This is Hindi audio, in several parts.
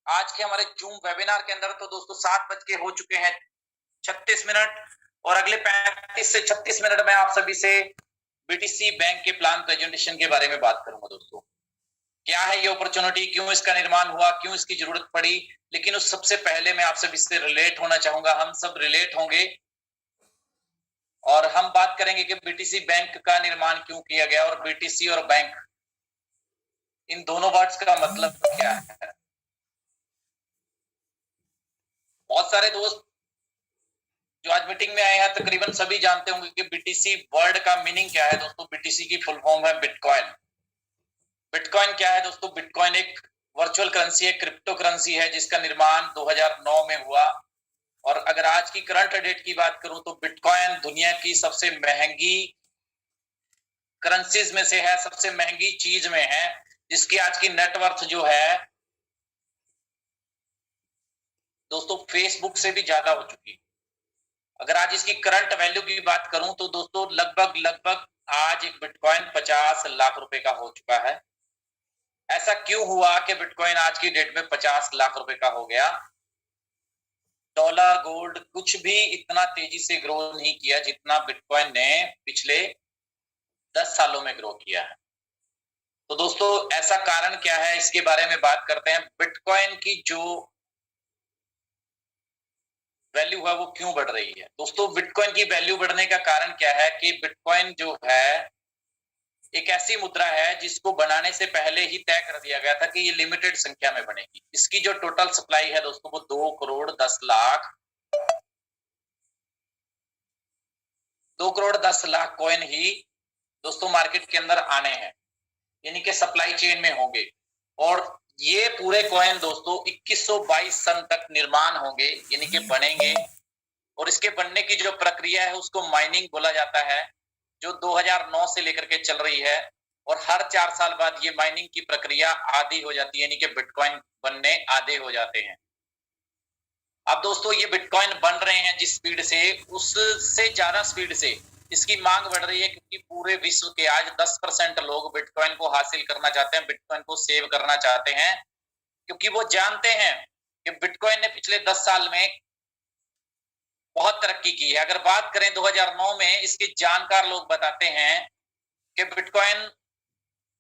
आज के हमारे जूम वेबिनार के अंदर तो दोस्तों 7 बज के हो चुके हैं 36 मिनट, और अगले 35 से 36 मिनट में आप सभी से बीटीसी बैंक के प्लान प्रेजेंटेशन के बारे में बात करूंगा। दोस्तों, क्या है ये अपॉर्चुनिटी, क्यों इसका निर्माण हुआ, क्यों इसकी जरूरत पड़ी, लेकिन उस सबसे पहले मैं आप सभी से रिलेट होना चाहूंगा। हम सब रिलेट होंगे और हम बात करेंगे कि बीटीसी बैंक का निर्माण क्यों किया गया और बीटीसी और बैंक, इन दोनों वर्ड्स का मतलब क्या है। बहुत सारे दोस्त जो आज मीटिंग में आए हैं तकरीबन सभी जानते होंगे कि बीटीसी वर्ड का मीनिंग क्या है। दोस्तों, बीटीसी की फुल फॉर्म है बिटकॉइन। बिटकॉइन क्या है दोस्तों? बिटकॉइन एक वर्चुअल करेंसी है, क्रिप्टो करेंसी है, जिसका निर्माण 2009 में हुआ। और अगर आज की करंट डेट की बात करूं तो बिटकॉइन दुनिया की सबसे महंगी करेंसीज में से है, सबसे महंगी चीज में है, जिसकी आज की नेटवर्थ जो है दोस्तों फेसबुक से भी ज्यादा हो चुकी। अगर आज इसकी करंट वैल्यू की बात करूं तो दोस्तों लगभग आज एक बिटकॉइन 50 लाख रुपए का हो चुका है। ऐसा क्यों हुआ कि बिटकॉइन आज की डेट में 50 लाख रुपए का हो गया? डॉलर, गोल्ड कुछ भी इतना तेजी से ग्रो नहीं किया जितना बिटकॉइन ने पिछले 10 सालों में ग्रो किया है। तो दोस्तों, ऐसा कारण क्या है, इसके बारे में बात करते हैं। बिटकॉइन की जो वैल्यू है वो क्यों बढ़ रही है? दोस्तों, बिटकॉइन की वैल्यू बढ़ने का कारण क्या है कि बिटकॉइन जो है एक ऐसी मुद्रा है जिसको बनाने से पहले ही तय कर दिया गया था कि ये लिमिटेड संख्या में बनेगी। इसकी जो टोटल सप्लाई है दोस्तों वो 2 करोड़ 10 लाख 2 करोड़ 10 लाख कॉइन ही दोस्तों मार्केट के अंदर आने हैं, यानी कि सप्लाई चेन में होंगे। और ये पूरे कॉइन दोस्तों 2122 सन तक निर्माण होंगे, यानी कि बनेंगे। और इसके बनने की जो प्रक्रिया है उसको माइनिंग बोला जाता है, जो 2009 से लेकर के चल रही है। और हर 4 साल बाद ये माइनिंग की प्रक्रिया आधी हो जाती है, यानी कि बिटकॉइन बनने आधे हो जाते हैं। अब दोस्तों, ये बिटकॉइन बन रहे हैं जिस स्पीड से, उससे ज्यादा स्पीड से इसकी मांग बढ़ रही है, क्योंकि पूरे विश्व के आज 10% लोग बिटकॉइन को हासिल करना चाहते हैं, बिटकॉइन को सेव करना चाहते हैं, क्योंकि वो जानते हैं कि बिटकॉइन ने पिछले 10 साल में बहुत तरक्की की है। अगर बात करें 2009 में, इसके जानकार लोग बताते हैं कि बिटकॉइन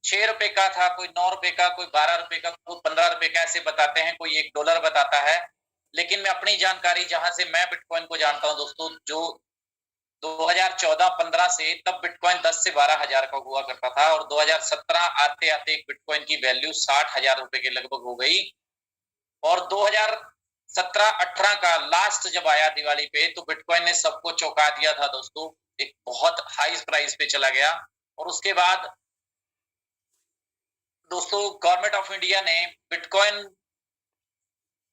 6 रुपए का था, कोई 9 रुपए का, कोई 12 रुपए का, कोई 15 रुपए का, ऐसे बताते हैं, कोई $1 बताता है। लेकिन मैं अपनी जानकारी जहां से मैं बिटकॉइन को जानता हूं दोस्तों, जो 2014-15 से, तब बिटकॉइन 10 से 12 हजार का हुआ करता था, और 2017 आते आते एक बिटकॉइन की वैल्यू 60,000 रुपए के लगभग हो गई। और 2017-18 का लास्ट जब आया दिवाली पे, तो बिटकॉइन ने सबको चौंका दिया था दोस्तों, एक बहुत हाई प्राइस पे चला गया। और उसके बाद दोस्तों गवर्नमेंट ऑफ इंडिया ने बिटकॉइन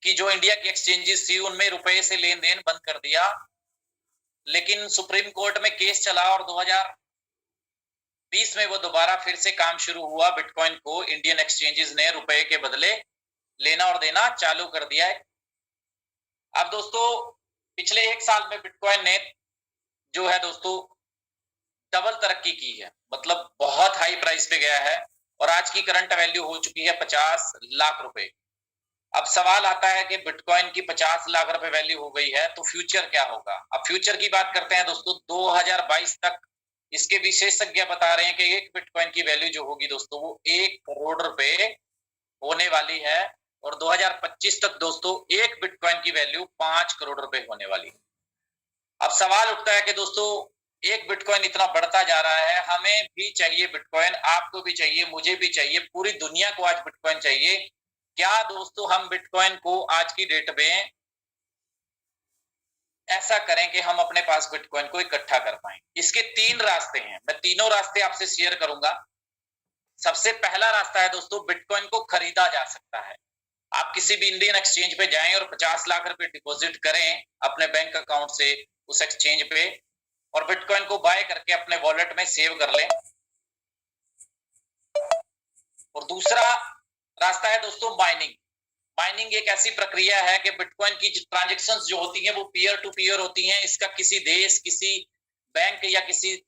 की जो इंडिया की एक्सचेंजेस थी उनमें रुपए से लेन देन बंद कर दिया। लेकिन सुप्रीम कोर्ट में केस चला और 2020 में वो दोबारा फिर से काम शुरू हुआ। बिटकॉइन को इंडियन एक्सचेंजेस ने रुपए के बदले लेना और देना चालू कर दिया है। अब दोस्तों, पिछले 1 साल में बिटकॉइन ने जो है दोस्तों डबल तरक्की की है, मतलब बहुत हाई प्राइस पे गया है, और आज की करंट वैल्यू हो चुकी है 50 लाख रुपए। अब सवाल आता है कि बिटकॉइन की 50 लाख रुपए वैल्यू हो गई है, तो फ्यूचर क्या होगा? अब फ्यूचर की बात करते हैं दोस्तों। 2022 तक इसके विशेषज्ञ बता रहे हैं कि एक बिटकॉइन की वैल्यू जो होगी दोस्तों वो 1 करोड़ रुपए होने वाली है। और 2025 तक दोस्तों एक बिटकॉइन की वैल्यू 5 करोड़ रुपए होने वाली है। अब सवाल उठता है कि दोस्तों एक बिटकॉइन इतना बढ़ता जा रहा है, हमें भी चाहिए बिटकॉइन, आपको भी चाहिए, मुझे भी चाहिए, पूरी दुनिया को आज बिटकॉइन चाहिए। क्या दोस्तों हम बिटकॉइन को आज की डेट में ऐसा करें कि हम अपने पास बिटकॉइन को इकट्ठा कर पाएं? इसके 3 रास्ते हैं, मैं तीनों रास्ते आपसे शेयर करूंगा। सबसे पहला रास्ता है दोस्तों, बिटकॉइन को खरीदा जा सकता है। आप किसी भी इंडियन एक्सचेंज पे जाएं और 50 लाख रुपए डिपॉजिट करें अपने बैंक अकाउंट से उस एक्सचेंज पे, और बिटकॉइन को बाय करके अपने वॉलेट में सेव कर लें। और दूसरा रास्ता है दोस्तों माइनिंग। माइनिंग एक ऐसी प्रक्रिया है कि बिटकॉइन की ट्रांजैक्शंस जो होती हैं वो पीयर टू पीयर होती हैं। इसका किसी देश, किसी बैंक या किसी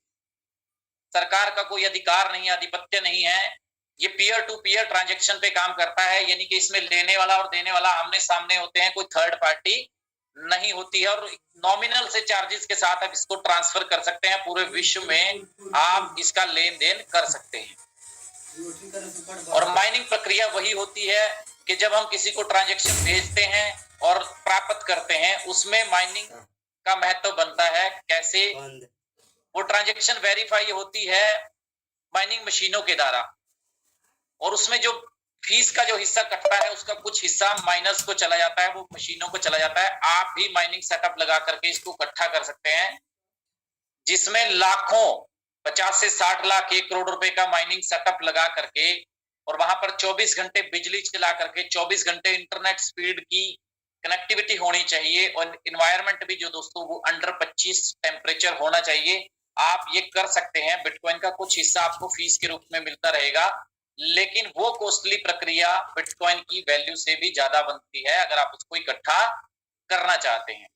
सरकार का कोई अधिकार नहीं, आधिपत्य नहीं है। ये पीयर टू पीयर ट्रांजैक्शन पे काम करता है, यानी कि इसमें लेने वाला और देने वाला आमने सामने होते हैं, कोई थर्ड पार्टी नहीं होती है, और नॉमिनल से चार्जेस के साथ आप इसको ट्रांसफर कर सकते हैं। पूरे विश्व में आप इसका लेन देन कर सकते हैं। और माइनिंग प्रक्रिया वही होती है कि जब हम किसी को ट्रांजैक्शन भेजते हैं और प्राप्त करते हैं, उसमें माइनिंग का महत्व बनता है। कैसे? वो ट्रांजैक्शन वेरीफाई होती है माइनिंग मशीनों के द्वारा, और उसमें जो फीस का जो हिस्सा कटता है उसका कुछ हिस्सा माइनर्स को चला जाता है, वो मशीनों को चला जाता है। आप भी माइनिंग सेटअप लगा करके इसको इकट्ठा कर सकते हैं, जिसमें लाखों 50 से 60 लाख 1 करोड़ रुपए का माइनिंग सेटअप लगा करके, और वहां पर 24 घंटे बिजली चला करके 24 घंटे इंटरनेट स्पीड की कनेक्टिविटी होनी चाहिए, और इन्वायरमेंट भी जो दोस्तों वो अंडर 25 टेम्परेचर होना चाहिए। आप ये कर सकते हैं। बिटकॉइन का कुछ हिस्सा आपको फीस के रूप में मिलता रहेगा, लेकिन वो कॉस्टली प्रक्रिया बिटकॉइन की वैल्यू से भी ज्यादा बनती है अगर आप उसको इकट्ठा करना चाहते हैं।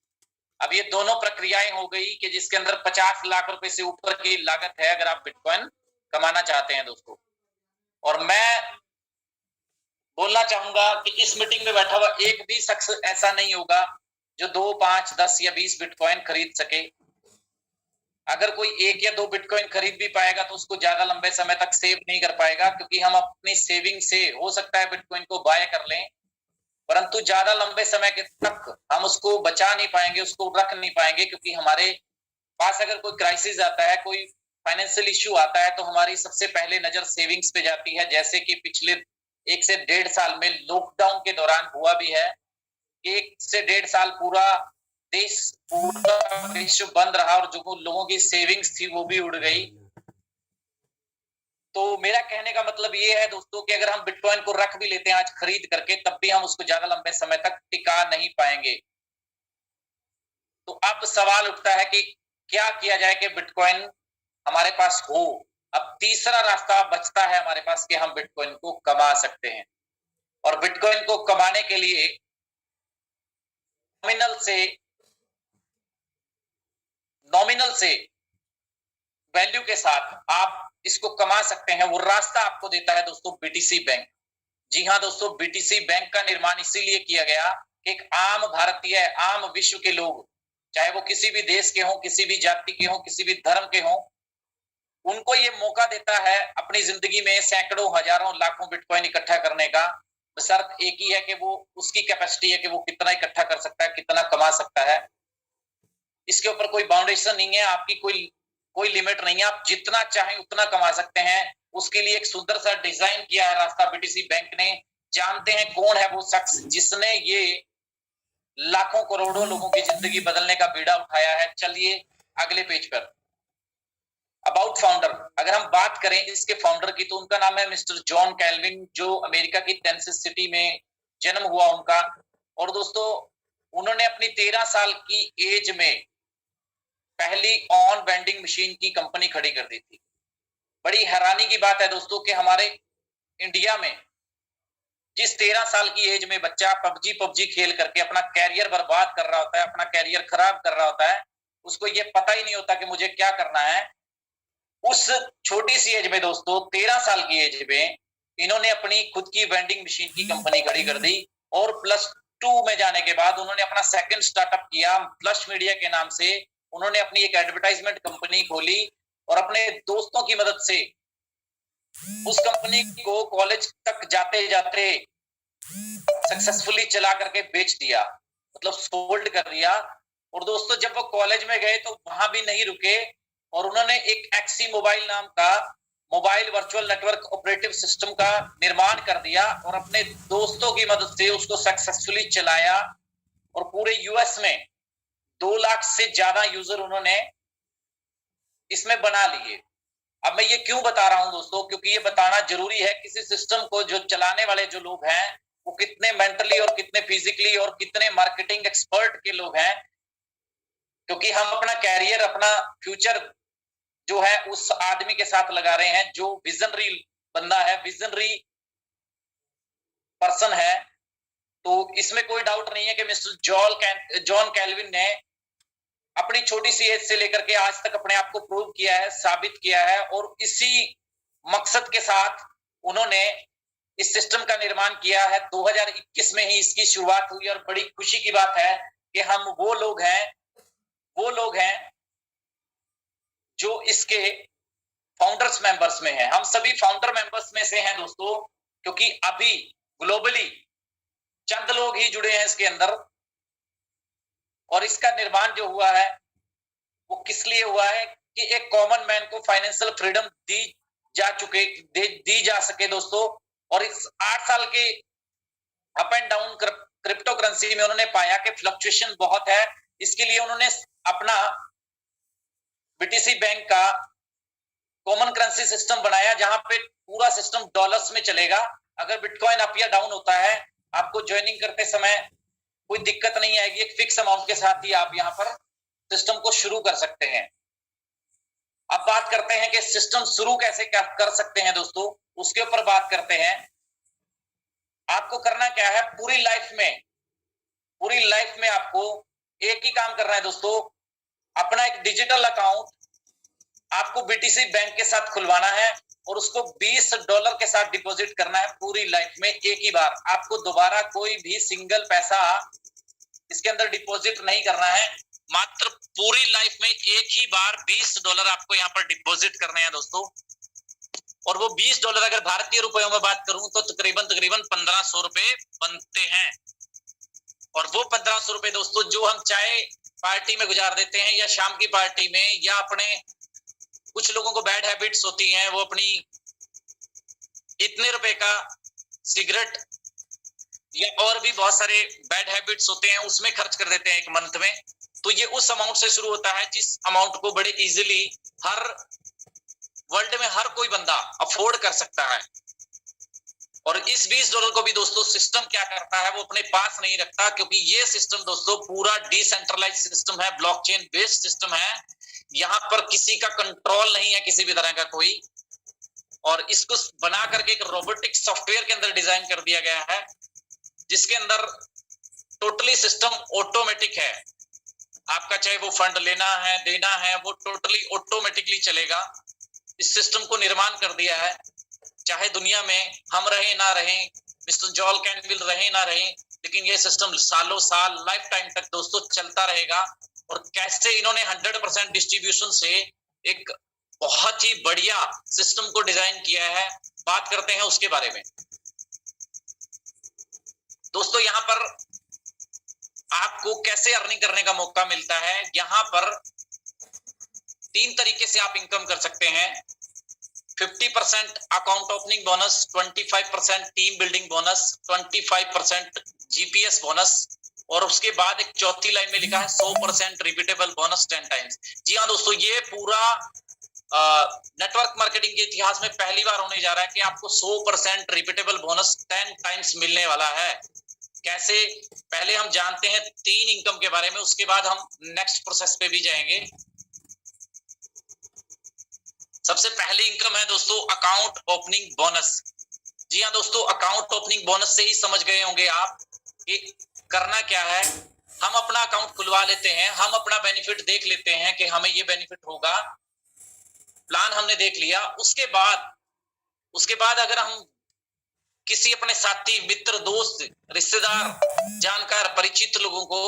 अब ये दोनों प्रक्रियाएं हो गई कि जिसके अंदर 50 लाख रुपए से ऊपर की लागत है अगर आप बिटकॉइन कमाना चाहते हैं दोस्तों। और मैं बोलना चाहूंगा कि इस मीटिंग में बैठा हुआ एक भी शख्स ऐसा नहीं होगा जो 2, 5, 10 या 20 बिटकॉइन खरीद सके। अगर कोई 1 या 2 बिटकॉइन खरीद भी पाएगा तो उसको ज्यादा लंबे समय तक सेव नहीं कर पाएगा, क्योंकि हम अपनी सेविंग से हो सकता है बिटकॉइन को बाय कर लें, परंतु ज्यादा लंबे समय के तक हम उसको बचा नहीं पाएंगे, उसको रख नहीं पाएंगे, क्योंकि हमारे पास अगर कोई क्राइसिस आता है, कोई फाइनेंशियल इश्यू आता है, तो हमारी सबसे पहले नजर सेविंग्स पे जाती है। जैसे कि पिछले 1 से 1.5 साल में लॉकडाउन के दौरान हुआ भी है। 1 से 1.5 साल पूरा विश्व बंद रहा और जो लोगों की सेविंग्स थी वो भी उड़ गई। तो मेरा कहने का मतलब ये है दोस्तों कि अगर हम बिटकॉइन को रख भी लेते हैं आज खरीद करके, तब भी हम उसको ज्यादा लंबे समय तक टिका नहीं पाएंगे। तो अब सवाल उठता है कि क्या किया जाए कि बिटकॉइन हमारे पास हो। अब तीसरा रास्ता बचता है हमारे पास कि हम बिटकॉइन को कमा सकते हैं, और बिटकॉइन को कमाने के लिए नॉमिनल से वैल्यू के साथ आप इसको कमा सकते हैं। वो रास्ता आपको देता है दोस्तों बीटीसी बैंक। जी हाँ दोस्तों, बीटीसी बैंक का निर्माण इसीलिए किया गया कि एक आम भारतीय, आम विश्व के लोग, चाहे वो किसी भी देश के हों, किसी भी जाति के हों, किसी भी धर्म के हों, उनको ये मौका देता है अपनी जिंदगी में सैकड़ों, हजारों, लाखों बिटकॉइन इकट्ठा करने का। शर्त एक ही है कि वो उसकी कैपेसिटी है कि वो कितना इकट्ठा कर सकता है, कितना कमा सकता है। इसके ऊपर कोई बाउंडेशन नहीं है, आपकी कोई लिमिट नहीं है, आप जितना चाहें उतना कमा सकते हैं। उसके लिए एक सुंदर सा डिजाइन किया है रास्ता बीटीसी बैंक ने। जानते हैं कौन है वो शख्स जिसने ये लाखों करोड़ों लोगों की जिंदगी बदलने का बीड़ा उठाया है? चलिए अगले पेज पर, अबाउट फाउंडर। अगर हम बात करें इसके फाउंडर की, तो उनका नाम है मिस्टर जॉन कैल्विन, जो अमेरिका की टेनेसी सिटी में जन्म हुआ उनका। और दोस्तों उन्होंने अपनी 13 साल की एज में पहली ऑन वेंडिंग मशीन की कंपनी खड़ी कर दी थी। बड़ी हैरानी की बात है दोस्तों कि हमारे इंडिया में जिस 13 साल की एज में बच्चा पबजी खेल करके अपना कैरियर बर्बाद कर रहा होता है, अपना कैरियर खराब कर रहा होता है, उसको ये पता ही नहीं होता कि मुझे क्या करना है। उस छोटी सी एज में दोस्तों, 13 साल की एज में, इन्होंने अपनी खुद की वेंडिंग मशीन की कंपनी खड़ी कर दी। और +2 में जाने के बाद उन्होंने अपना सेकंड स्टार्टअप किया फ्लश मीडिया के नाम से। उन्होंने अपनी एक एडवर्टाइजमेंट कंपनी खोली और अपने दोस्तों की मदद से उस कंपनी को कॉलेज तक जाते जाते सक्सेसफुली चला करके बेच दिया, मतलब सोल्ड कर दिया। और दोस्तों जब वो कॉलेज में गए तो वहां भी नहीं रुके, और उन्होंने एक एक्सी मोबाइल नाम का mobile virtual network operative system का निर्माण कर दिया, और अपने दोस्तों की मदद से उसको सक्सेसफुली चलाया। और पूरे यूएस में 2 लाख से ज्यादा यूजर उन्होंने इसमें बना लिए। अब मैं ये क्यों बता रहा हूं दोस्तों, क्योंकि ये बताना जरूरी है किसी सिस्टम को जो चलाने वाले जो लोग हैं वो कितने मेंटली और कितने फिजिकली और कितने मार्केटिंग एक्सपर्ट के लोग हैं। क्योंकि हम अपना कैरियर, अपना फ्यूचर जो है उस आदमी के साथ लगा रहे हैं जो विजनरी बंदा है, विजनरी पर्सन है। तो इसमें कोई डाउट नहीं है कि मिस्टर जॉन कैल्विन ने अपनी छोटी सी एज से लेकर के आज तक अपने आप को प्रूव किया है, साबित किया है, और इसी मकसद के साथ उन्होंने इस सिस्टम का निर्माण किया है। 2021 में ही इसकी शुरुआत हुई और बड़ी खुशी की बात है कि हम वो लोग हैं जो इसके फाउंडर्स मेंबर्स में हैं। हम सभी फाउंडर मेंबर्स में से हैं दोस्तों, क्योंकि अभी ग्लोबली चंद लोग ही जुड़े हैं इसके अंदर। और इसका निर्माण जो हुआ है वो किस लिए हुआ है कि एक कॉमन मैन को फाइनेंशियल फ्रीडम दी जा सके दोस्तों। और इस 8 साल के up and down crypto currency में उन्होंने पाया कि फ्लक्चुएशन बहुत है। इसके लिए उन्होंने अपना बीटीसी बैंक का कॉमन करेंसी सिस्टम बनाया, जहां पे पूरा सिस्टम डॉलर्स में चलेगा। अगर बिटकॉइन अप या डाउन होता है, आपको ज्वाइनिंग करते समय कोई दिक्कत नहीं आएगी। एक फिक्स अमाउंट के साथ ही आप यहाँ पर सिस्टम को शुरू कर सकते हैं। अब बात करते हैं कि सिस्टम शुरू कैसे कर सकते हैं दोस्तों, उसके ऊपर बात करते हैं। आपको करना क्या है, पूरी लाइफ में आपको एक ही काम करना है दोस्तों, अपना एक डिजिटल अकाउंट आपको बीटीसी बैंक के साथ खुलवाना है और उसको $20 के साथ डिपॉजिट करना है पूरी लाइफ में एक ही बार। आपको दोबारा कोई भी सिंगल पैसा इसके अंदर डिपॉजिट नहीं करना है। मात्र पूरी लाइफ में एक ही बार $20 आपको यहाँ पर डिपॉजिट करने हैं दोस्तों। और वो $20 अगर भारतीय रुपयों में बात करूं तो तकरीबन 1500 रुपए बनते हैं। और वो 1500 रुपए दोस्तों जो हम चाय पार्टी में गुजार देते हैं या शाम की पार्टी में, या अपने कुछ लोगों को बैड हैबिट्स होती हैं, वो अपनी इतने रुपए का सिगरेट या और भी बहुत सारे बैड हैबिट्स होते हैं, उसमें खर्च कर देते हैं एक मंथ में। तो ये उस अमाउंट से शुरू होता है जिस अमाउंट को बड़े इजीली हर वर्ल्ड में हर कोई बंदा अफोर्ड कर सकता है। और इस $20 को भी दोस्तों सिस्टम क्या करता है, वो अपने पास नहीं रखता, क्योंकि ये सिस्टम दोस्तों पूरा डिसेंट्रलाइज सिस्टम है, ब्लॉकचेन बेस्ड सिस्टम है। यहाँ पर किसी का कंट्रोल नहीं है, किसी भी तरह का कोई। और इसको बना करके एक रोबोटिक सॉफ्टवेयर के अंदर डिजाइन कर दिया गया है, जिसके अंदर टोटली सिस्टम ऑटोमेटिक है। आपका चाहे वो फंड लेना है देना है, वो टोटली ऑटोमेटिकली चलेगा। इस सिस्टम को निर्माण कर दिया है, चाहे दुनिया में हम रहे ना रहे, मिस्टर जॉल कैनविल रहे ना रहे, लेकिन ये सिस्टम सालों साल लाइफ टाइम तक दोस्तों चलता रहेगा। और कैसे इन्होंने 100% डिस्ट्रीब्यूशन से एक बहुत ही बढ़िया सिस्टम को डिजाइन किया है, बात करते हैं उसके बारे में। दोस्तों यहाँ पर आपको कैसे अर्निंग करने का मौका मिलता है, यहाँ पर 3 तरीके से आप इनकम कर सकते हैं। 50% account opening bonus, 25% team building bonus, 25% GPS bonus, और उसके बाद एक चौथी लाइन में लिखा है 100% रिपीटेबल बोनस 10 टाइम्स। जी हाँ दोस्तों, ये पूरा नेटवर्क मार्केटिंग के इतिहास में पहली बार होने जा रहा है कि आपको 100% रिपीटेबल बोनस 10 टाइम्स मिलने वाला है। कैसे, पहले हम जानते हैं 3 इनकम के बारे में, उसके बाद हम नेक्स्ट प्रोसेस पे भी जाएंगे। सबसे पहली इनकम है दोस्तों अकाउंट ओपनिंग बोनस। जी हाँ दोस्तों, अकाउंट ओपनिंग बोनस से ही समझ गए होंगे आप कि करना क्या है। हम अपना अकाउंट खुलवा लेते हैं, हम अपना बेनिफिट देख लेते हैं कि हमें ये बेनिफिट होगा, प्लान हमने देख लिया। उसके बाद अगर हम किसी अपने साथी, मित्र, दोस्त, रिश्तेदार, जानकार, परिचित लोगों को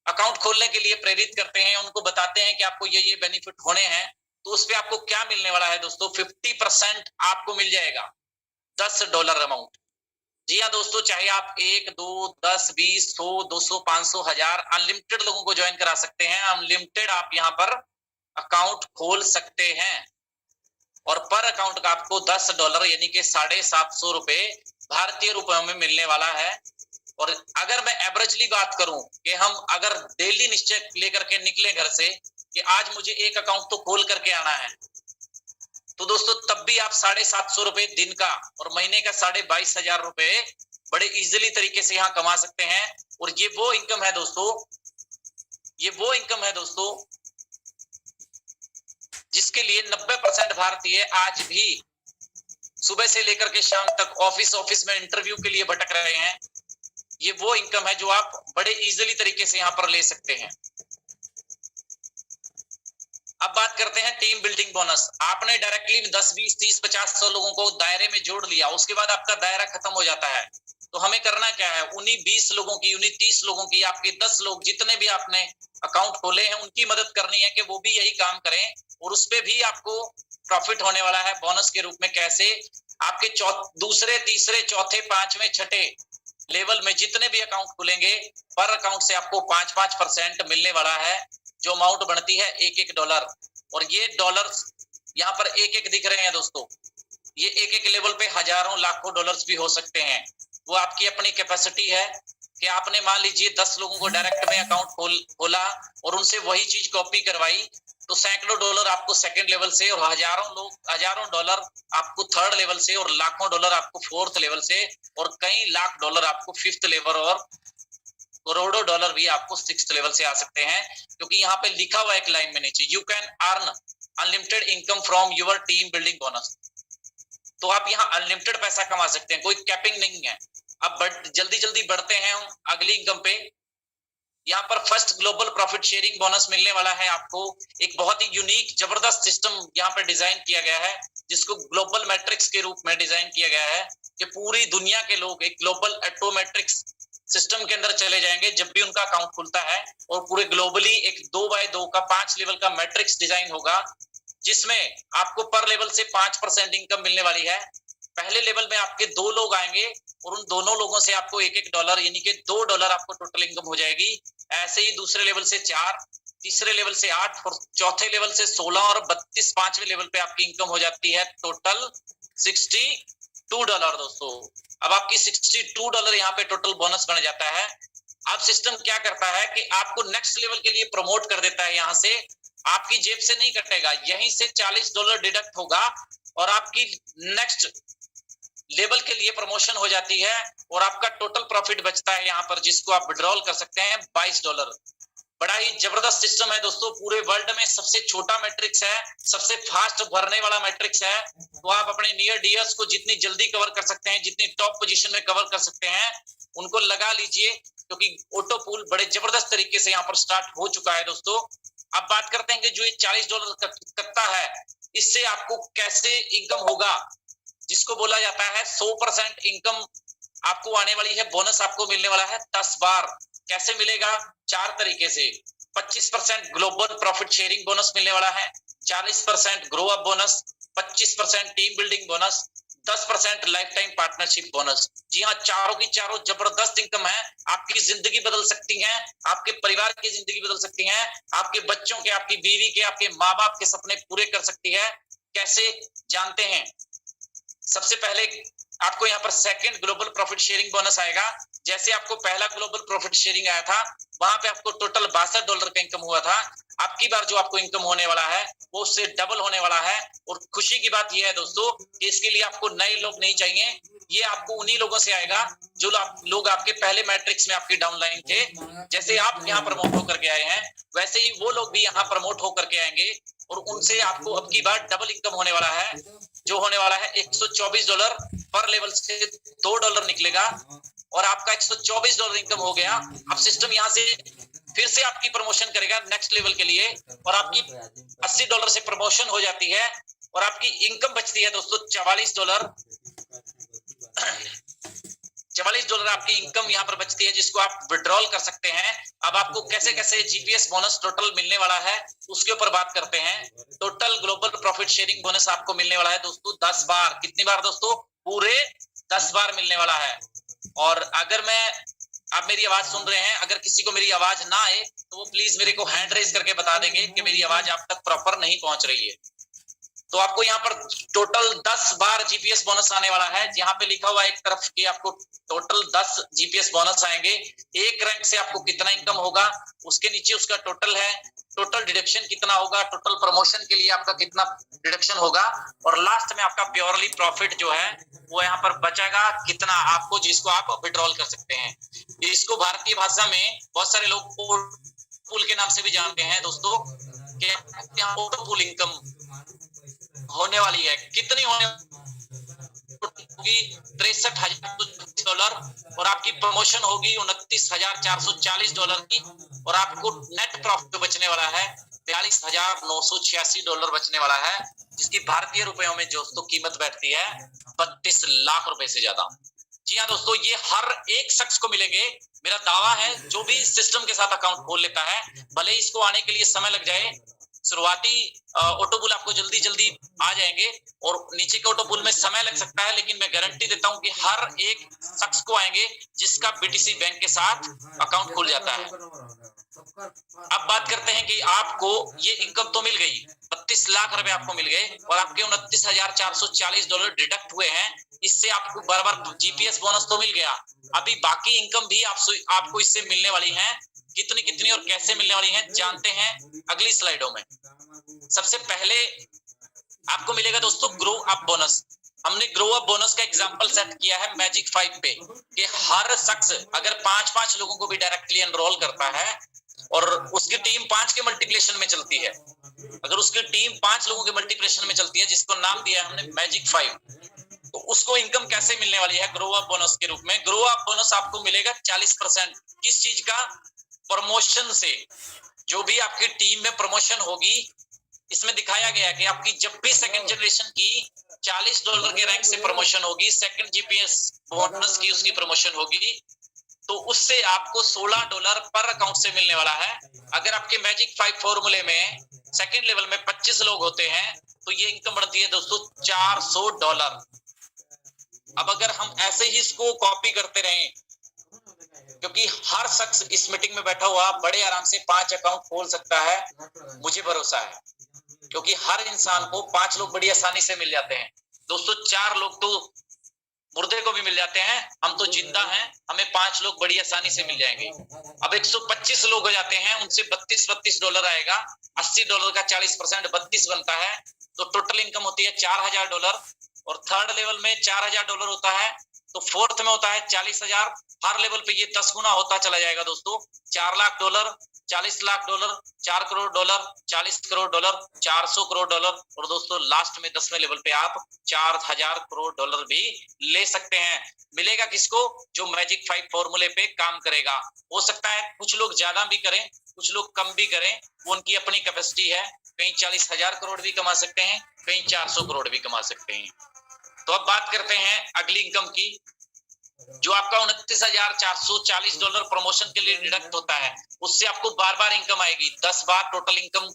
अकाउंट खोलने के लिए प्रेरित करते हैं, उनको बताते हैं कि आपको ये बेनिफिट होने हैं, तो उस पे आपको क्या मिलने वाला है दोस्तों, 50% आपको मिल जाएगा, $10 अमाउंट। जी हाँ दोस्तों, चाहे आप 1, 2, 10, 20, 100, 200, 500, 1000 अनलिमिटेड लोगों को ज्वाइन करा सकते हैं। अनलिमिटेड आप यहाँ पर अकाउंट खोल सकते हैं और पर अकाउंट का आपको $10 यानी कि 750 रुपए भारतीय रुपयों में मिलने वाला है। और अगर मैं एवरेजली बात करूं कि हम अगर डेली निश्चय लेकर के निकले घर से कि आज मुझे एक अकाउंट तो खोल करके आना है, तो दोस्तों तब भी आप 750 रुपए दिन का और महीने का 22,500 रुपए बड़े इजीली तरीके से यहाँ कमा सकते हैं। और ये वो इनकम है दोस्तों, जिसके लिए 90% भारतीय आज भी सुबह से लेकर के शाम तक ऑफिस में इंटरव्यू के लिए भटक रहे हैं। ये वो इनकम है जो आप बड़े इजीली तरीके से यहाँ पर ले सकते हैं। अब बात करते हैं टीम बिल्डिंग बोनस। आपने डायरेक्टली 10, 20, 30, 50, 100 लोगों को दायरे में जोड़ लिया, उसके बाद आपका दायरा खत्म हो जाता है। तो हमें करना क्या है, उन्हीं 20 लोगों की, उन्हीं 30 लोगों की, आपके 10 लोग जितने भी आपने अकाउंट खोले हैं उनकी मदद करनी है कि वो भी यही काम करें, और उस पे भी आपको प्रॉफिट होने वाला है बोनस के रूप में। कैसे? आपके दूसरे, तीसरे, चौथे, पांचवें, छठे लेवल में जितने भी अकाउंट खुलेंगे, पर अकाउंट से आपको 5-5% मिलने वाला है, जो अमाउंट बनती है $1-1। और ये डॉलर यहाँ पर एक दिख रहे हैं दोस्तों, ये एक लेवल पे हजारों लाखों डॉलर्स भी हो सकते हैं। वो आपकी अपनी कैपेसिटी है कि आपने मान लीजिए 10 लोगों को डायरेक्ट में अकाउंट खोला और उनसे वही चीज कॉपी करवाई, तो सैकड़ों डॉलर आपको सेकंड लेवल से, और हजारों डॉलर आपको थर्ड लेवल से, और लाखों डॉलर आपको फोर्थ लेवल से, और कई लाख डॉलर आपको फिफ्थ लेवल, और करोड़ों डॉलर भी आपको सिक्स्थ लेवल से आ सकते हैं। क्योंकि यहाँ पे लिखा हुआ एक लाइन में नीचे, you can earn unlimited income from your team building bonus. तो आप यहाँ अनलिमिटेड पैसा कमा सकते हैं, कोई कैपिंग नहीं है। अब जल्दी जल्दी बढ़ते हैं हम अगली इनकम पे। यहाँ पर first global profit sharing bonus मिलने वाला है आपको। एक बहुत ही यूनिक जबरदस्त सिस्टम यहाँ पर डिजाइन किया गया है, जिसको ग्लोबल मैट्रिक्स के रूप में डिजाइन किया गया है, कि पूरी दुनिया के लोग एक ग्लोबल ऑटोमेट्रिक्स सिस्टम के अंदर चले जाएंगे जब भी उनका अकाउंट खुलता है, और पूरे ग्लोबली एक 2x2 का 5 लेवल का मैट्रिक्स डिजाइन होगा, जिसमें आपको पर लेवल से 5% इनकम मिलने वाली है। पहले लेवल में आपके 2 लोग आएंगे और उन दोनों लोगों से आपको $1 यानी कि $2 आपको टोटल इनकम हो जाएगी। ऐसे ही दूसरे लेवल से 4, तीसरे लेवल से 8, और चौथे लेवल से 16, और 32 पांचवें लेवल पे आपकी इनकम हो जाती है टोटल $62 दोस्तों। अब आपकी $62 यहाँ पे टोटल बोनस बन जाता है। अब सिस्टम क्या करता है कि आपको नेक्स्ट लेवल के लिए प्रमोट कर देता है। यहाँ से आपकी जेब से नहीं कटेगा, यहीं से $40 डिडक्ट होगा और आपकी नेक्स्ट लेवल के लिए प्रमोशन हो जाती है, और आपका टोटल प्रॉफिट बचता है यहाँ पर, जिसको आप विड्रॉल कर सकते हैं $22। बड़ा ही जबरदस्त सिस्टम है दोस्तों। पूरे वर्ल्ड में सबसे छोटा मैट्रिक्स है, सबसे फास्ट भरने वाला मैट्रिक्स है। तो आप अपने नियर डियर्स को जितनी जल्दी कवर कर सकते हैं, जितनी टॉप पोजीशन में कवर कर सकते हैं, उनको लगा लीजिए, क्योंकि ऑटो पूल बड़े जबरदस्त तरीके से यहाँ पर स्टार्ट हो चुका है दोस्तों। अब बात करते हैं कि जो ये $40 करता है, इससे आपको कैसे इनकम होगा, जिसको बोला जाता है 100% इनकम आपको आने वाली है। बोनस आपको मिलने वाला है 10 बार। कैसे मिलेगा? 4 तरीके से। 25% ग्लोबल प्रॉफिट शेयरिंग बोनस मिलने वाला है, 40% grow up bonus, 25% team building bonus, 10% life time partnership bonus. जी हाँ, चारों की चारों जबरदस्त इनकम है। आपकी जिंदगी बदल सकती है, आपके परिवार की जिंदगी बदल सकती है, आपके बच्चों के, आपकी बीवी के, आपके माँ बाप के सपने पूरे कर सकती है। कैसे जानते हैं? सबसे पहले आपको यहाँ पर second global profit sharing bonus आएगा। जैसे आपको पहला ग्लोबल प्रॉफिट शेयरिंग आया था, वहां पे आपको टोटल $62 का इनकम हुआ था। अब की बार जो आपको इनकम होने वाला है वो उससे डबल होने वाला है। और खुशी की बात यह है दोस्तों कि इसके लिए आपको नए लोग नहीं चाहिए, ये आपको उन्हीं लोगों से आएगा जो लोग आपके पहले मैट्रिक्स में आपकी डाउनलाइन थे। जैसे आप यहाँ प्रमोट होकर के आए हैं, वैसे ही वो लोग भी यहाँ प्रमोट होकर के आएंगे, और उनसे आपको अब की बार डबल इनकम होने वाला है, जो होने वाला है $124। पर लेवल से $2 निकलेगा, और आपका $124 इनकम हो गया। अब सिस्टम यहाँ से फिर से आपकी प्रमोशन करेगा नेक्स्ट लेवल के लिए, और आपकी $80 से प्रमोशन हो जाती है, और आपकी इनकम बचती है दोस्तों $44। $44 आपकी इनकम यहाँ पर बचती है, जिसको आप विड्रॉल कर सकते हैं। अब आपको कैसे कैसे जीपीएस बोनस टोटल मिलने वाला है उसके ऊपर बात करते हैं। Total global profit sharing bonus आपको मिलने वाला है दोस्तों 10 बार। कितनी बार दोस्तों? पूरे 10 बार मिलने वाला है। और अगर आप मेरी आवाज सुन रहे हैं, अगर किसी को मेरी आवाज ना आए तो वो प्लीज मेरे को हैंड रेज करके बता देंगे कि मेरी आवाज आप तक प्रॉपर नहीं पहुंच रही है। तो आपको यहाँ पर टोटल 10 बार जीपीएस बोनस आने वाला है। यहाँ पे लिखा हुआ एक तरफ कि आपको टोटल 10 जीपीएस बोनस आएंगे। एक रैंक से आपको कितना इनकम होगा, उसके नीचे उसका टोटल है, टोटल डिडक्शन कितना होगा, टोटल प्रमोशन के लिए आपका कितना डिडक्शन होगा, और लास्ट में आपका प्योरली प्रॉफिट जो है वो यहाँ पर बचेगा कितना आपको, जिसको आप विड्रॉल कर सकते हैं। इसको भारतीय भाषा में बहुत सारे लोग पूल के नाम से भी जानते हैं दोस्तों, कि यहाँ ऑटो पूल इनकम होने वाली है। कितनी होने होगी? $63,000, और आपकी प्रमोशन होगी $29,440 की, और आपको नेट प्रॉफिट बचने वाला है $43,986 बचने वाला है, जिसकी भारतीय रुपयों में दोस्तों कीमत बैठती है 32 लाख रुपए से ज्यादा। जी हाँ दोस्तों, ये हर एक शख्स को मिलेंगे। मेरा दावा है जो भी सिस्टम के साथ अकाउंट खोल लेता है, भले इसको आने के लिए समय लग जाए, शुरुआती ऑटो पुल आपको जल्दी जल्दी आ जाएंगे और नीचे के ऑटो पुल में समय लग सकता है, लेकिन मैं गारंटी देता हूं कि हर एक शख्स को आएंगे जिसका बीटीसी बैंक के साथ अकाउंट खुल जाता है। अब बात करते हैं कि आपको ये इनकम तो मिल गई, 32 लाख रुपए आपको मिल गए और आपके $29,440 डिडक्ट हुए हैं। इससे आपको बार बार जीपीएस बोनस तो मिल गया, अभी बाकी इनकम भी आपको इससे मिलने वाली है। कितनी कितनी और कैसे मिलने वाली हैं जानते हैं अगली स्लाइडों में। सबसे पहले आपको मिलेगा दोस्तों ग्रो अप बोनस। हमने ग्रो अप बोनस का एग्जांपल सेट किया है मैजिक 5 पे कि हर शख्स अगर 5-5 लोगों को भी डायरेक्टली एनरोल करता है और उसकी टीम 5 के मल्टीप्लिकेशन में चलती है, अगर उसकी टीम 5 लोगों के मल्टीप्लिकेशन में चलती है, जिसको नाम दिया है हमने मैजिक 5, तो उसको इनकम कैसे मिलने वाली है ग्रो अप बोनस के रूप में। ग्रो अप बोनस आपको मिलेगा 40%। किस चीज का? प्रमोशन से। जो भी आपकी टीम में प्रमोशन होगी, इसमें दिखाया गया कि आपकी जब भी सेकंड जनरेशन की $40 के रैंक से प्रमोशन होगी, सेकंड जीपीएस बोनस की उसकी प्रमोशन होगी, तो उससे आपको $16 पर अकाउंट से मिलने वाला है। अगर आपके मैजिक 5 फॉर्मूले में सेकंड लेवल में 25 लोग होते हैं तो ये इनकम बढ़ती है दोस्तों $400। अब अगर हम ऐसे ही इसको कॉपी करते रहें, क्योंकि हर शख्स इस मीटिंग में बैठा हुआ बड़े आराम से 5 अकाउंट खोल सकता है, मुझे भरोसा है, क्योंकि हर इंसान को 5 लोग बड़ी आसानी से मिल जाते हैं दोस्तों। 4 लोग तो मुर्दे को भी मिल जाते हैं, हम तो जिंदा हैं, हमें 5 लोग बड़ी आसानी से मिल जाएंगे। अब 125 लोग हो जाते हैं, उनसे $32 आएगा, $80 का 40% 32 बनता है, तो टोटल इनकम होती है $4000। और थर्ड लेवल में $4000 होता है, तो फोर्थ में होता है 40,000। हर लेवल पे ये 10 गुना होता चला जाएगा दोस्तों। $4 लाख, $40 लाख, $4 करोड़, $40 करोड़, $400 करोड़, और दोस्तों लास्ट में 10वें लेवल पे आप $4000 करोड़ भी ले सकते हैं। मिलेगा किसको? जो मैजिक 5 फॉर्मूले पे काम करेगा। हो सकता है कुछ लोग ज्यादा भी करें, कुछ लोग कम भी करें, वो उनकी अपनी कैपेसिटी है। कहीं 40,000 करोड़ भी कमा सकते हैं, कहीं 400 करोड़ भी कमा सकते हैं। तो अब बात करते हैं अगली इनकम की। जो आपका $29,440 प्रमोशन के लिए डिडक्ट होता है, उससे आपको बार बार इनकम आएगी, 10 बार टोटल इनकम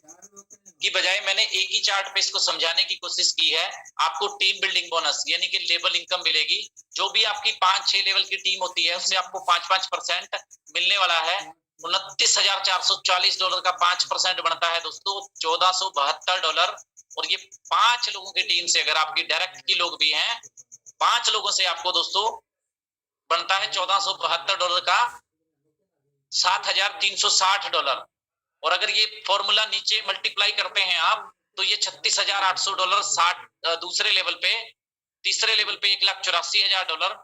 की बजाय मैंने एक ही चार्ट पे इसको समझाने की कोशिश की है। आपको टीम बिल्डिंग बोनस यानी कि लेवल इनकम मिलेगी। जो भी आपकी 5-6 लेवल की टीम होती है, उससे आपको 5-5% मिलने वाला है। $29,440 का 5% बनता है दोस्तों $1472। और ये 5 लोगों की टीम से, अगर आपकी डायरेक्ट की लोग भी हैं, 5 लोगों से आपको दोस्तों बनता है $1472 का $7,360। और अगर ये फॉर्मूला नीचे मल्टीप्लाई करते हैं आप, तो ये $36,800 60 दूसरे लेवल पे, तीसरे लेवल पे $1,84,000,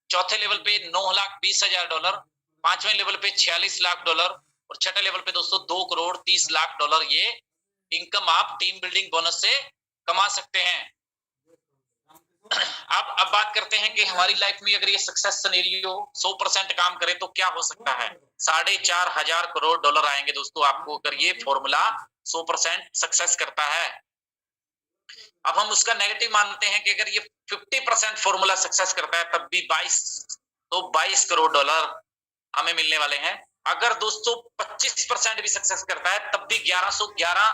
चौथे लेवल पे $9,20,000, 5वें लेवल पे $46 लाख और छठे लेवल पे दोस्तों $2,30,00,000 ये इनकम आप टीम बिल्डिंग बोनस से कमा सकते हैं। अब बात करते हैं कि हमारी लाइफ में अगर ये सक्सेस सिनेरियो 100% काम करे तो क्या हो सकता है। $4,500 करोड़ आएंगे दोस्तों आपको, अगर ये फॉर्मूला 100% सक्सेस करता है। अब हम उसका नेगेटिव मानते हैं कि अगर ये 50% फॉर्मूला सक्सेस करता है, तब भी 22 करोड़ डॉलर हमें मिलने वाले हैं। अगर दोस्तों 25% भी सक्सेस करता है, तब भी 1111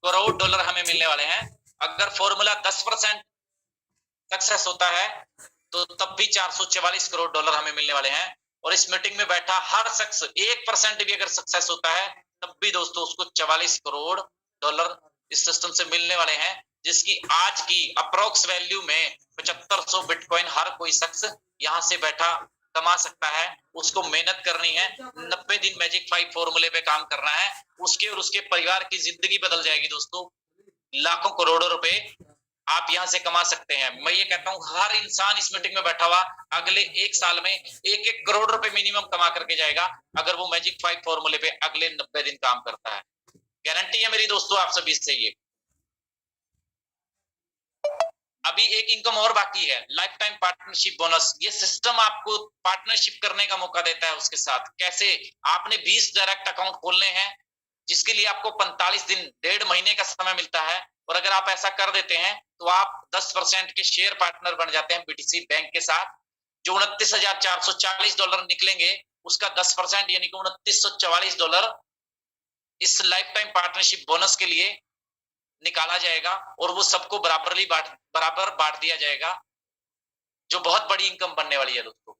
करोड़ डॉलर हमें मिलने वाले हैं। अगर फॉर्मूला 10% सक्सेस होता है, तो तब भी $444 करोड़ हमें मिलने वाले हैं। और इस मीटिंग में बैठा हर शख्स 1% भी अगर सक्सेस होता है, तब भी दोस्तों उसको $44 करोड़ इस सिस्टम से मिलने वाले हैं, जिसकी आज की अप्रोक्स वैल्यू में 7500 बिटकॉइन हर कोई शख्स यहाँ से बैठा कमा सकता है। उसको मेहनत करनी है, 90 दिन मैजिक 5 फॉर्मूले पे काम करना है, उसके और उसके परिवार की जिंदगी बदल जाएगी दोस्तों। लाखों करोड़ों रुपए आप यहां से कमा सकते हैं। मैं ये कहता हूं हर इंसान इस मीटिंग में बैठा हुआ अगले 1 साल में 1-1 करोड़ रुपए मिनिमम कमा करके जाएगा, अगर वो मैजिक 5 फॉर्मूले पे अगले 90 दिन काम करता है। गारंटी है मेरी दोस्तों आप सभी से। ये अभी एक इनकम और बाकी है, लाइफ टाइम पार्टनरशिप बोनस। ये सिस्टम आपको पार्टनरशिप करने का मौका देता है उसके साथ। कैसे? आपने 20 डायरेक्ट अकाउंट खोलने हैं, जिसके लिए आपको 45 दिन, 1.5 महीने का समय मिलता है। और अगर आप ऐसा कर देते हैं तो आप 10% के शेयर पार्टनर बन जाते हैं बीटीसी बैंक के साथ। जो $29,440 निकलेंगे उसका 10% यानी कि $2944 इस लाइफ टाइम पार्टनरशिप बोनस के लिए निकाला जाएगा और वो सबको बराबर बांट दिया जाएगा, जो बहुत बड़ी इनकम बनने वाली है दोस्तों।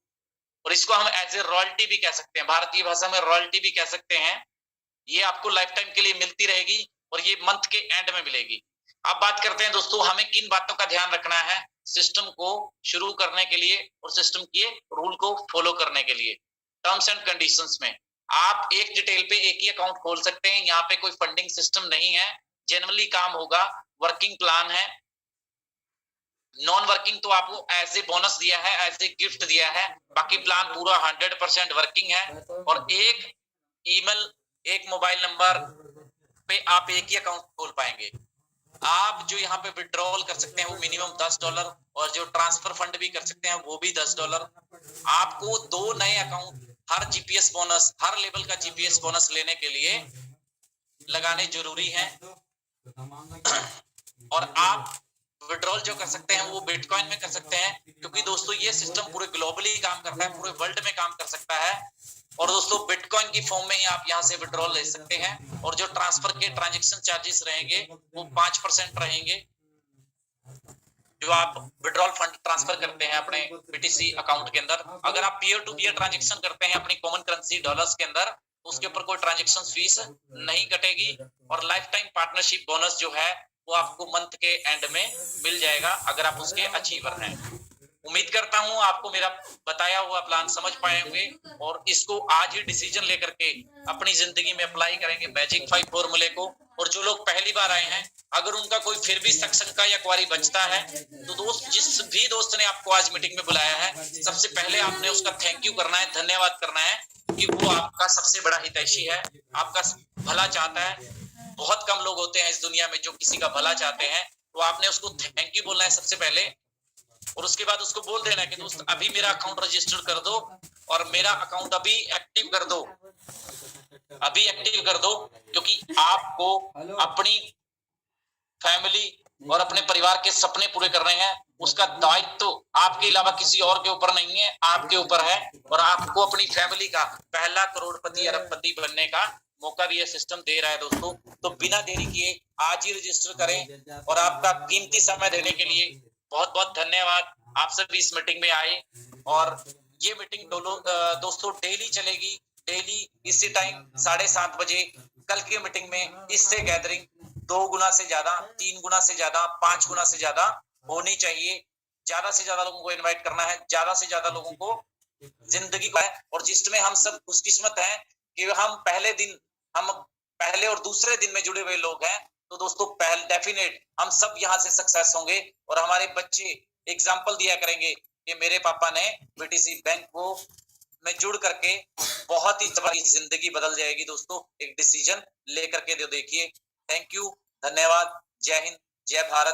और इसको हम एज ए रॉयल्टी भी कह सकते हैं, भारतीय भाषा में रॉयल्टी भी कह सकते हैं। ये आपको लाइफ टाइम के लिए मिलती रहेगी और ये मंथ के एंड में मिलेगी। अब बात करते हैं दोस्तों, हमें किन बातों का ध्यान रखना है सिस्टम को शुरू करने के लिए और सिस्टम के रूल को फॉलो करने के लिए। टर्म्स एंड कंडीशंस में आप एक डिटेल पे एक ही अकाउंट खोल सकते हैं, यहाँ पे कोई फंडिंग सिस्टम नहीं है, जनरली काम होगा, वर्किंग प्लान है। नॉन वर्किंग तो आपको एज ए बोनस दिया है, एज ए गिफ्ट दिया है, बाकी प्लान पूरा 100% वर्किंग है। और एक ईमेल, एक मोबाइल नंबर पे आप एक ही अकाउंट खोल पाएंगे। आप जो यहाँ पे विड्रॉल कर सकते हैं वो मिनिमम $10 और जो ट्रांसफर फंड भी कर सकते हैं वो भी $10। आपको 2 नए अकाउंट हर जीपीएस बोनस, हर लेवल का जीपीएस बोनस लेने के लिए लगाने जरूरी है। और आप विड्रॉल जो कर सकते हैं वो बिटकॉइन में कर सकते हैं, क्योंकि दोस्तों ये सिस्टम पूरे ग्लोबली काम करता है, पूरे वर्ल्ड में काम कर सकता है। और दोस्तों बिटकॉइन की फॉर्म में ही आप यहाँ से विड्रॉल ले सकते हैं। और जो ट्रांसफर के ट्रांजैक्शन चार्जेस रहेंगे वो 5% रहेंगे, जो आप विड्रॉल फंड ट्रांसफर करते हैं अपने बीटीसी अकाउंट के अंदर। अगर आप पीयर टू पीयर ट्रांजैक्शन करते हैं अपनी कॉमन करेंसी डॉलर्स के अंदर, तो उसके ऊपर कोई ट्रांजैक्शन फीस नहीं कटेगी। और लाइफ टाइम पार्टनरशिप बोनस जो है वो आपको मंथ के एंड में मिल जाएगा अगर आप उसके अचीवर हैं। उम्मीद करता हूं आपको मेरा बताया हुआ प्लान समझ पाए होंगे और इसको आज ही डिसीजन लेकर के अपनी जिंदगी में अप्लाई करेंगे मैजिक 5 फॉर्मूले को। और जो लोग पहली बार आए हैं, अगर उनका कोई फिर भी शंका या क्वारी बचता है तो दोस्त, जिस भी दोस्त ने आपको आज मीटिंग में बुलाया है, सबसे पहले आपने उसका थैंक यू करना है, धन्यवाद करना है, कि वो आपका सबसे बड़ा हितैषी है, आपका भला चाहता है। बहुत कम लोग होते हैं इस दुनिया में जो किसी का भला चाहते हैं, तो आपने उसको थैंक यू बोलना है सबसे पहले। और उसके बाद उसको बोल देना कि दोस्त अभी मेरा अकाउंट रजिस्टर कर दो और मेरा अकाउंट अभी एक्टिव कर दो, अभी एक्टिव कर दो, क्योंकि आपको अपनी फैमिली और अपने परिवार के सपने पूरे करने हैं। उसका दायित्व तो आपके अलावा किसी और के ऊपर नहीं है, आपके ऊपर है। और आपको अपनी फैमिली का पहला करोड़पति अरबपति बनने का मौका भी यह सिस्टम दे रहा है दोस्तों। तो बिना देरी किए आज ही रजिस्टर करें। और आपका कीमती समय देने के लिए बहुत बहुत धन्यवाद। आप सभी इस मीटिंग में आए और ये मीटिंग दोस्तों डेली चलेगी, डेली इसी टाइम 7:30 बजे। कल की मीटिंग में इससे गैदरिंग 2 गुना से ज्यादा, 3 गुना से ज्यादा, 5 गुना से ज्यादा होनी चाहिए। ज्यादा से ज्यादा लोगों को इनवाइट करना है, ज्यादा से ज्यादा लोगों को जिंदगी को है। और जिसमें हम सब खुशकिस्मत हैं कि हम पहले और दूसरे दिन में जुड़े हुए लोग हैं। तो दोस्तों डेफिनेट हम सब यहाँ से सक्सेस होंगे और हमारे बच्चे एग्जाम्पल दिया करेंगे कि मेरे पापा ने बीटीसी बैंक को में जुड़ करके बहुत ही बड़ी जिंदगी बदल जाएगी। दोस्तों एक डिसीजन लेकर के देखिए। थैंक यू, धन्यवाद, जय हिंद, जय भारत।